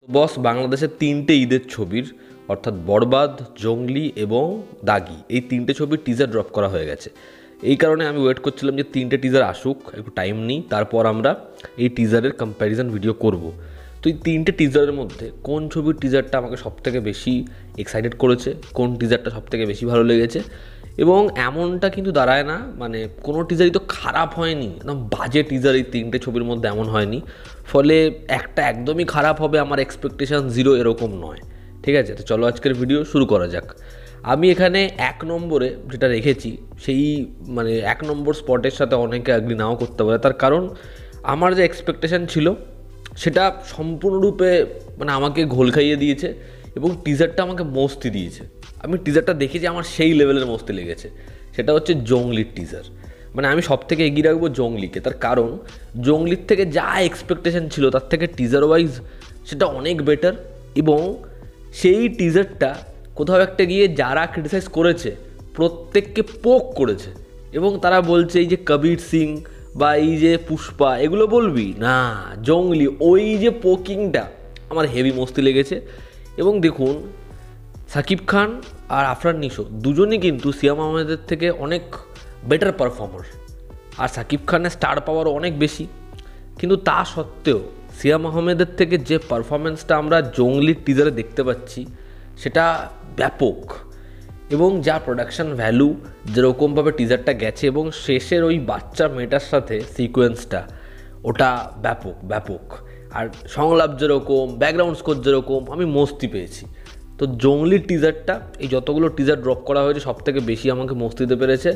বস, বাংলাদেশের তিনটে ঈদের ছবির অর্থাৎ বরবাদ, জঙ্গলি এবং দাগি, এই তিনটে ছবির টিজার ড্রপ করা হয়ে গেছে। এই কারণে আমি ওয়েট করছিলাম যে তিনটে টিজার আসুক, একটু টাইম নিই, তারপর আমরা এই টিজারের কম্প্যারিজন ভিডিও করব। তো এই তিনটে টিজারের মধ্যে কোন ছবির টিজারটা আমাকে সবথেকে বেশি এক্সাইটেড করেছে, কোন টিজারটা সবথেকে বেশি ভালো লেগেছে, এবং এমনটা কিন্তু দাঁড়ায় না মানে কোনো টিজারই তো খারাপ হয়নি, একদম বাজে টিজার এই তিনটে ছবির মধ্যে এমন হয়নি। ফলে একটা একদমই খারাপ হবে, আমার এক্সপেকটেশন জিরো এরকম নয়। ঠিক আছে, তো চলো আজকের ভিডিও শুরু করা যাক। আমি এখানে 1 নম্বরে যেটা রেখেছি সেই মানে 1 নম্বর স্পটের সাথে অনেকে অ্যাগ্রি নাও করতে পারে, তার কারণ আমার যে এক্সপেকটেশন ছিল সেটা সম্পূর্ণরূপে মানে আমাকে ঘোল খাইয়ে দিয়েছে এবং টিজারটা আমাকে মস্তি দিয়েছে। আমি টিজারটা দেখেছি, আমার সেই লেভেলের মস্তি লেগেছে। সেটা হচ্ছে জঙ্গলির টিজার। মানে আমি সব থেকে এগিয়ে রাখবো জঙ্গলিকে, তার কারণ জঙ্গলির থেকে যা এক্সপেকটেশন ছিল তার থেকে টিজার ওয়াইজ সেটা অনেক বেটার। এবং সেই টিজারটা কোথাও একটা গিয়ে যারা ক্রিটিসাইজ করেছে প্রত্যেককে পোক করেছে, এবং তারা বলছে এই যে কবির সিং বা এই যে পুষ্পা এগুলো বলবি না, জঙ্গলি ওই যে পোকিংটা আমার হেভি মস্তি লেগেছে। এবং দেখুন, সাকিব খান আর আফরান নিশো দুজনই কিন্তু সিয়াম আহমেদের থেকে অনেক বেটার পারফর্মার, আর সাকিব খানের স্টার পাওয়ারও অনেক বেশি। কিন্তু তা সত্ত্বেও সিয়াম আহমেদের থেকে যে পারফরমেন্সটা আমরা জঙ্গলির টিজারে দেখতে পাচ্ছি সেটা ব্যাপক। এবং যা প্রোডাকশন ভ্যালু, যেরকমভাবে টিজারটা গেছে এবং শেষের ওই বাচ্চা মেয়েটার সাথে সিকোয়েন্সটা, ওটা ব্যাপক ব্যাপক। আর সংলাপ যেরকম, ব্যাকগ্রাউন্ড স্কোর যেরকম, আমি মস্তি পেয়েছি। তো জঙ্গলির টিজারটা এই যতগুলো টিজার ড্রপ করা হয়েছে সব থেকে বেশি আমাকে মস্তি দিতে পেরেছে।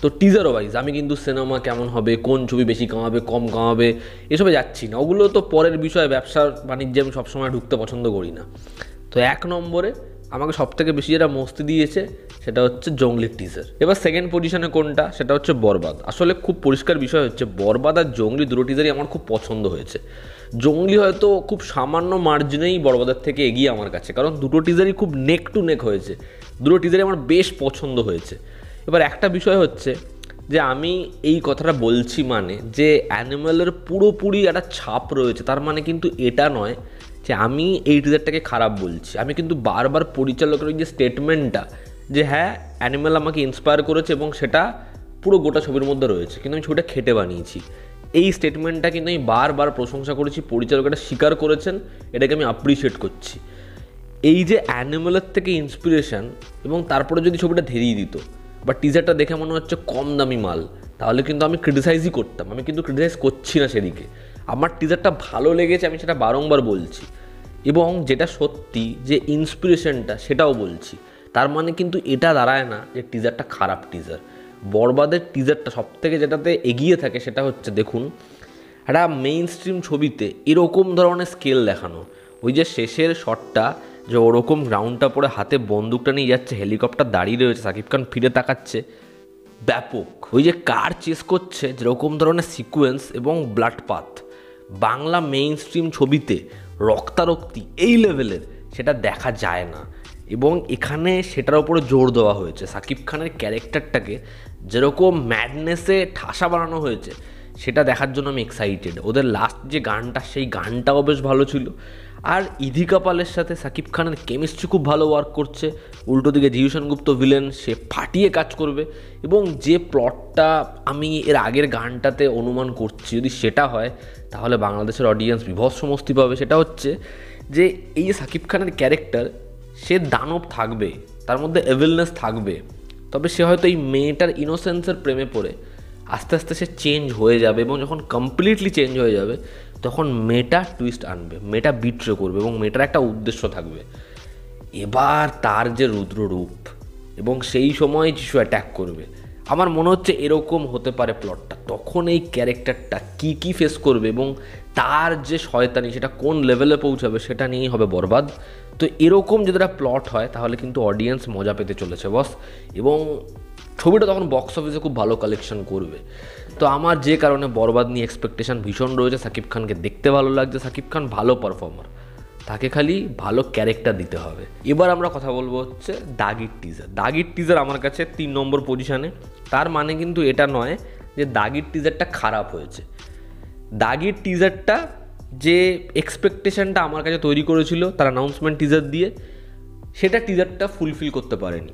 তো টিজার ওয়াইজ আমি কিন্তু সিনেমা কেমন হবে, কোন ছবি বেশি কামাবে কম কামাবে এসবে যাচ্ছি না, ওগুলো তো পরের বিষয়। ব্যবসার বাণিজ্যে আমি সবসময় ঢুকতে পছন্দ করি না। তো 1 নম্বরে আমাকে সবথেকে বেশি যেটা মস্তি দিয়েছে সেটা হচ্ছে জঙ্গলির টিজার। এবার সেকেন্ড পজিশনে কোনটা, সেটা হচ্ছে বরবাদ। আসলে খুব পরিষ্কার বিষয় হচ্ছে বরবাদ আর জঙ্গলি দুটো টিজারই আমার খুব পছন্দ হয়েছে। জঙ্গলি হয়তো খুব সামান্য মার্জিনেই বরবাদের থেকে এগিয়ে আমার কাছে, কারণ দুটো টিজারই খুব নেক টু নেক হয়েছে, দুটো টিজারই আমার বেশ পছন্দ হয়েছে। এবার একটা বিষয় হচ্ছে যে আমি এই কথাটা বলছি মানে যে অ্যানিমালের পুরোপুরি একটা ছাপ রয়েছে, তার মানে কিন্তু এটা নয় যে আমি এই টিজারটাকে খারাপ বলছি। আমি কিন্তু বারবার পরিচালকের ওই যে স্টেটমেন্টটা যে হ্যাঁ অ্যানিমাল আমাকে ইন্সপায়ার করেছে এবং সেটা পুরো গোটা ছবির মধ্যে রয়েছে, কিন্তু আমি ছবিটা খেটে বানিয়েছি, এই স্টেটমেন্টটা কিন্তু আমি বারবার প্রশংসা করেছি, পরিচালক এটা স্বীকার করেছেন, এটাকে আমি অ্যাপ্রিসিয়েট করছি। এই যে অ্যানিমালের থেকে ইন্সপিরেশন এবং তারপরে যদি ছবিটা ধরিয়ে দিত বা টিজারটা দেখে মনে হচ্ছে কম দামি মাল, তাহলে কিন্তু আমি ক্রিটিসাইজই করতাম। আমি কিন্তু ক্রিটিসাইজ করছি না সেদিকে, আমার টিজারটা ভালো লেগেছে, আমি সেটা বারংবার বলছি। এবং যেটা সত্যি যে ইন্সপিরেশনটা সেটাও বলছি, তার মানে কিন্তু এটা দাঁড়ায় না যে টিজারটা খারাপ টিজার। বরবাদের টিজারটা সবথেকে যেটাতে এগিয়ে থাকে সেটা হচ্ছে দেখুন, একটা মেইন স্ট্রিম ছবিতে এরকম ধরনের স্কেল দেখানো, ওই যে শেষের শটটা যে ওরকম গ্রাউন্ডটা পরে হাতে বন্দুকটা নিয়ে যাচ্ছে, হেলিকপ্টার দাঁড়িয়ে রয়েছে, সাকিব খান ফিরে তাকাচ্ছে, ব্যাপক। ওই যে কার চেস করছে, যেরকম ধরনের সিকোয়েন্স এবং ব্লাডপাত বাংলা মেইন স্ট্রিম ছবিতে রক্তারক্তি এই লেভেলের সেটা দেখা যায় না। এবং এখানে সেটার উপরে জোর দেওয়া হয়েছে, সাকিব খানের ক্যারেক্টারটাকে যেরকম ম্যাডনেসে ঠাসা বানানো হয়েছে সেটা দেখার জন্য আমি এক্সাইটেড। ওদের লাস্ট যে গানটা, সেই গানটাও বেশ ভালো ছিল। আর ইধিকা পালের সাথে সাকিব খানের কেমিস্ট্রি খুব ভালো ওয়ার্ক করছে। উল্টো দিকে জিউ সেনগুপ্ত ভিলেন, সে ফাটিয়ে কাজ করবে। এবং যে প্লটটা আমি এর আগের গানটাতে অনুমান করছি, যদি সেটা হয় তাহলে বাংলাদেশের অডিয়েন্স বিভৎস মস্তি পাবে। সেটা হচ্ছে যে এই সাকিব খানের ক্যারেক্টার, সে দানব থাকবে, তার মধ্যে এভিলনেস থাকবে, তবে সে হয়তো এই মেয়েটার ইনোসেন্সের প্রেমে পড়ে আস্তে আস্তে সে চেঞ্জ হয়ে যাবে। এবং যখন কমপ্লিটলি চেঞ্জ হয়ে যাবে তখন মেয়েটা টুইস্ট আনবে, মেয়েটা বিট্রে করবে এবং মেয়েটার একটা উদ্দেশ্য থাকবে। এবার তার যে রুদ্র রূপ, এবং সেই সময় যিশু অ্যাট্যাক করবে, আমার মনে হচ্ছে এরকম হতে পারে প্লটটা। তখন এই ক্যারেক্টারটা কী ফেস করবে এবং তার যে শয়তানি সেটা কোন লেভেলে পৌঁছাবে সেটা নিয়েই হবে বরবাদ। তো এরকম যদি একটা প্লট হয় তাহলে কিন্তু অডিয়েন্স মজা পেতে চলেছে বস, এবং ছবিটা তখন বক্স অফিসে খুব ভালো কালেকশন করবে। তো আমার যে কারণে বরবাদ নিয়ে এক্সপেকটেশন ভীষণ রয়েছে। সাকিব খানকে দেখতে ভালো লাগছে, সাকিব খান ভালো পারফর্মার, তাকে খালি ভালো ক্যারেক্টার দিতে হবে। এবার আমরা কথা বলবো হচ্ছে দাগির টিজার। দাগির টিজার আমার কাছে 3 নম্বর পজিশানে। তার মানে কিন্তু এটা নয় যে দাগির টিজারটা খারাপ হয়েছে। দাগির টিজারটা যে এক্সপেকটেশনটা আমার কাছে তৈরি করেছিল তার অ্যানাউন্সমেন্ট টিজার দিয়ে, সেটা টিজারটা ফুলফিল করতে পারেনি।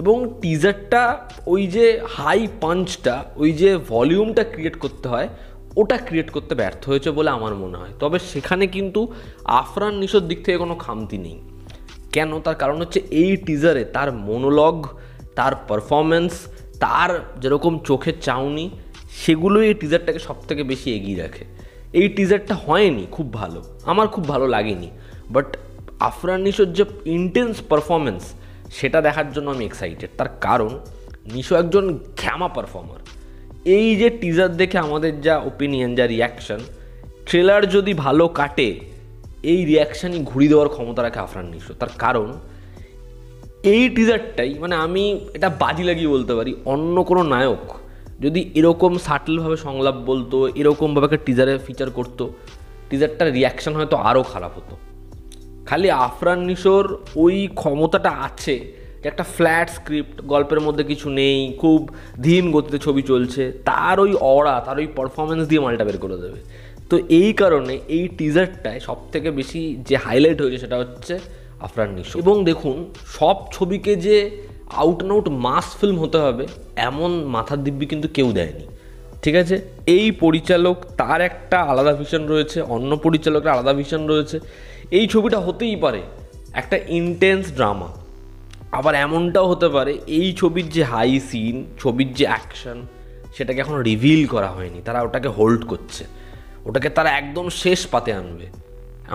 এবং টিজারটা ওই যে হাই পাঞ্চটা, ওই যে ভলিউমটা ক্রিয়েট করতে হয়, ওটা ক্রিয়েট করতে ব্যর্থ হয়েছে বলে আমার মনে হয়। তবে সেখানে কিন্তু আফরান নিশোর দিক থেকে কোনো খামতি নেই। কেন? তার কারণ হচ্ছে এই টিজারে তার মোনোলগ, তার পারফরমেন্স, তার যেরকম চোখের চাউনি, সেগুলো এই টিজারটাকে সব থেকে বেশি এগিয়ে রাখে। এই টিজারটা হয়নি খুব ভালো, আমার খুব ভালো লাগেনি, বাট আফরান নিশোর যে ইন্টেন্স পারফরমেন্স সেটা দেখার জন্য আমি এক্সাইটেড। তার কারণ নিশো একজন ঘ্যামা পারফর্মার। এই যে টিজার দেখে আমাদের যা ওপিনিয়ন, যা রিয়াকশান, ট্রেলার যদি ভালো কাটে এই রিয়াকশানই ঘুরিয়ে দেওয়ার ক্ষমতা রাখে আফরান নিশো। তার কারণ এই টিজারটাই, মানে আমি এটা বাজি লাগিয়ে বলতে পারি, অন্য কোনো নায়ক যদি এরকম সাটলভাবে সংলাপ বলতো, এরকমভাবে একটা টিজারে ফিচার করতো, টিজারটার রিয়াকশান হয়তো আরও খারাপ হতো। খালি আফরান নিশোর ওই ক্ষমতাটা আছে যে একটা ফ্ল্যাট স্ক্রিপ্ট, গল্পের মধ্যে কিছু নেই, খুব ধীম গতিতে ছবি চলছে, তার ওই অরা, তার ওই পারফরমেন্স দিয়ে মালটা বের করে দেবে। তো এই কারণে এই টিজারটায় সব থেকে বেশি যে হাইলাইট হয়েছে সেটা হচ্ছে আফরান নিশো। এবং দেখুন, সব ছবিকে যে out and out mass film হতে হবে এমন মাথার দিব্যি কিন্তু কেউ দেয়নি, ঠিক আছে? এই পরিচালক তার একটা আলাদা ভিশন রয়েছে, অন্য পরিচালকের আলাদা ভিশন রয়েছে। এই ছবিটা হতেই পারে একটা ইন্টেন্স ড্রামা, আবার এমনটাও হতে পারে এই ছবির যে হাই সিন, ছবির যে অ্যাকশন, সেটাকে এখনও রিভিল করা হয়নি, তারা ওটাকে হোল্ড করছে, ওটাকে তারা একদম শেষ পাতে আনবে,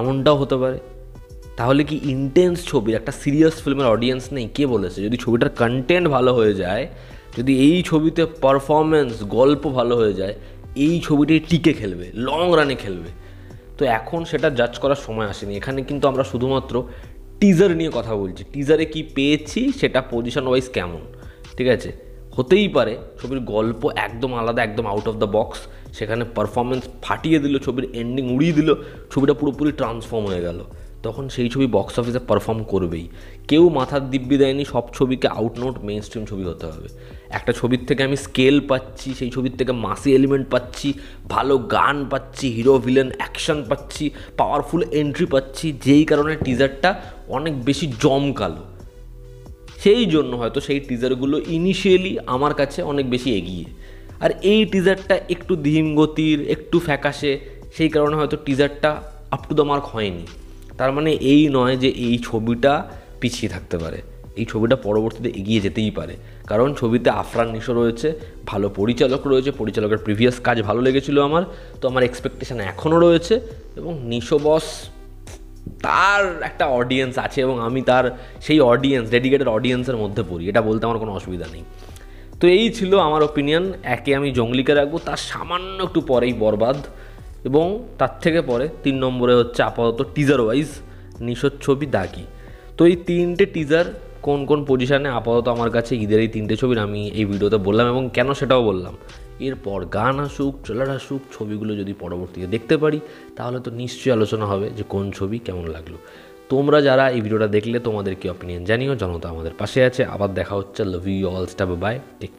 এমনটাও হতে পারে। তাহলে কি ইন্টেন্স ছবির, একটা সিরিয়াস ফিল্মের অডিয়েন্স নেই? কে বলেছে? যদি ছবিটার কন্টেন্ট ভালো হয়ে যায়, যদি এই ছবিতে পারফরমেন্স, গল্প ভালো হয়ে যায়, এই ছবিটি টিকে খেলবে, লং রানে খেলবে। তো এখন সেটা জাজ করার সময় আসেনি। এখানে কিন্তু আমরা শুধুমাত্র টিজার নিয়ে কথা বলছি, টিজারে কি পেয়েছি সেটা পজিশন ওয়াইজ কেমন, ঠিক আছে? হতেই পারে ছবির গল্প একদম আলাদা, একদম আউট অফ দ্য বক্স, সেখানে পারফরমেন্স ফাটিয়ে দিল, ছবির এন্ডিং উড়িয়ে দিল, ছবিটা পুরোপুরি ট্রান্সফর্ম হয়ে গেল, তখন সেই ছবি বক্স অফিসে পারফর্ম করবেই। কেউ মাথার দিব্যি দেয়নি সব ছবিকে আউট নোট মেইন স্ট্রিম ছবি হতে হবে। একটা ছবির থেকে আমি স্কেল পাচ্ছি, সেই ছবির থেকে মাসি এলিমেন্ট পাচ্ছি, ভালো গান পাচ্ছি, হিরো ভিলেন অ্যাকশন পাচ্ছি, পাওয়ারফুল এন্ট্রি পাচ্ছি, যেই কারণে টিজারটা অনেক বেশি জমকালো। সেই জন্য হয়তো সেই টিজারগুলো ইনিশিয়ালি আমার কাছে অনেক বেশি এগিয়ে। আর এই টিজারটা একটু ধীম গতির, একটু ফ্যাকাশে, সেই কারণে হয়তো টিজারটা আপ টু দ্য মার্ক হয়নি। তার মানে এই নয় যে এই ছবিটা পিছিয়ে থাকতে পারে, এই ছবিটা পরবর্তীতে এগিয়ে যেতেই পারে, কারণ ছবিতে আফরান নিশো রয়েছে, ভালো পরিচালক রয়েছে, পরিচালকের প্রিভিয়াস কাজ ভালো লেগেছিল আমার, তো আমার এক্সপেকটেশান এখনও রয়েছে। এবং নিশো বস, তার একটা অডিয়েন্স আছে এবং আমি তার সেই অডিয়েন্স, ডেডিকেটেড অডিয়েন্সের মধ্যে পড়ি, এটা বলতে আমার কোনো অসুবিধা নেই। তো এই ছিল আমার ওপিনিয়ন। একে আমি জঙ্গলিকে রাখবো, তার সামান্য একটু পরেই বরবাদ, এবং তার থেকে পরে 3 নম্বরে হচ্ছে আপাতত টিজার ওয়াইজ নিশোর ছবি দাগি। তো এই 3টে টিজার কোন কোন পজিশানে আপাতত আমার কাছে ঈদের এই 3টে ছবির আমি এই ভিডিওতে বললাম, এবং কেন সেটাও বললাম। এরপর গান আসুক, ট্রেলার আসুক, ছবিগুলো যদি পরবর্তীতে দেখতে পারি তাহলে তো নিশ্চয়ই আলোচনা হবে যে কোন ছবি কেমন লাগলো। তোমরা যারা এই ভিডিওটা দেখলে তোমাদের কি অপিনিয়ন জানিও, জনতা আমাদের পাশে আছে। আবার দেখা হচ্ছে, লাভ ইউ অল, স্টাব বাই, টেক।